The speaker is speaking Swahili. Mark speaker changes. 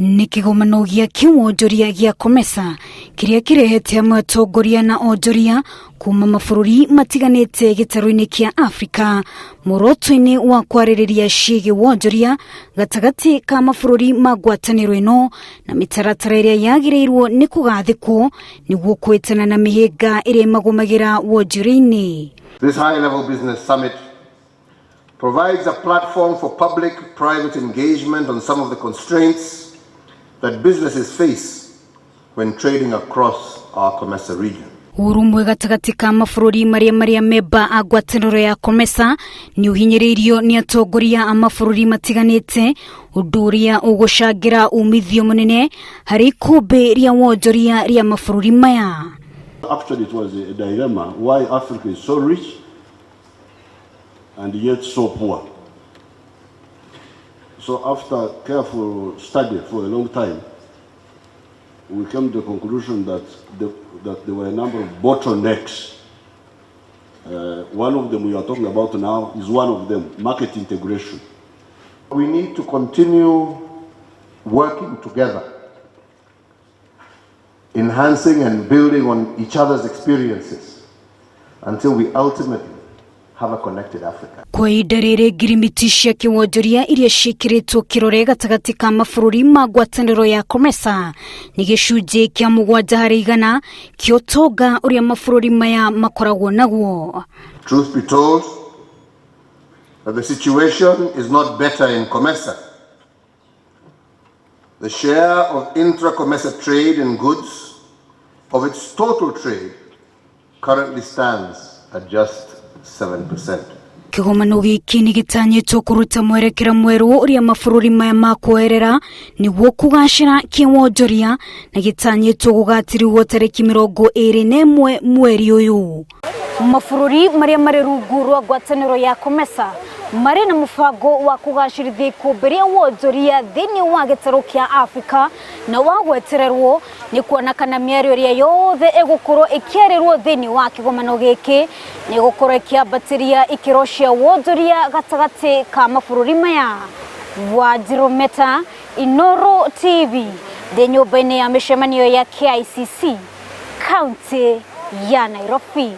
Speaker 1: Ni kigomano gya kiwonjoria gya COMESA kiria kirehete hamwe atongoria na onjoria kuma mabururi matiganite gitaro-ini kia Afrika muroto-ini wa kwaririria ciĩgiĩ wonjoria gatagati ka mabururi ma ngwataniro-ino na mitaratara iria yagirirwo ni kugathikwo niguo kwetana na mihinga iria magumagira wonjoria-ini.
Speaker 2: This high-level business summit provides a platform for public-private engagement on some of the constraints that businesses face when trading across our COMESA region.
Speaker 1: Urumwe gatagati ka mabururi maria meba a ngwataniro ya COMESA ni uhinyiririo ni atongoria a mabururi matiganite undu uria ugucangira umithio munene hari ikumbi ria wonjoria ria mabururi maya.
Speaker 3: Actually, it was a dilemma why Africa is so rich and yet so poor. So after careful study for a long time, we came to the conclusion that there were a number of bottlenecks. One of them we are talking about now is one of them, market integration.
Speaker 2: We need to continue working together, enhancing and building on each other's experiences until we ultimately have a connected Africa.
Speaker 1: Kwa idarire girimiti cia kiwonjoria iria cikiritwo kirore gatagati ka mabururi ma ngwataniro ya COMESA ni gicunji kia 7 harĩ 100 kio tonga uria mabururi maya makoragwo naguo.
Speaker 2: Truth be told, that the situation is not better in COMESA. The share of intra-COMESA trade in goods of its total trade currently stands at just 7%.
Speaker 1: Kigomano giki ni gitanyitwo kuruta mwerekera mweru uria mabururi maya makwerera niguo kugacira kiwonjoria na gitanyitwo gugatirirwo tariki 21 mweri uyu. Mabururi maria mari rungu rwa ngwataniro ya COMESA mari na mubango wa kugacirithia ikumbi ria wonjoria thiini wa gitaro kia Afrika na wagwetererwo ni kuona kana miario ria yothe egukorwo ikiarirwo thiini wa kigomano giki ni gukorwo ikiambatiria ikiro cia wonjoria gatagati ka mabururi maya. Wajirometa Inoro TV de nyumba-ini ya mishemanio ya KICC kaunti ya Nairobi.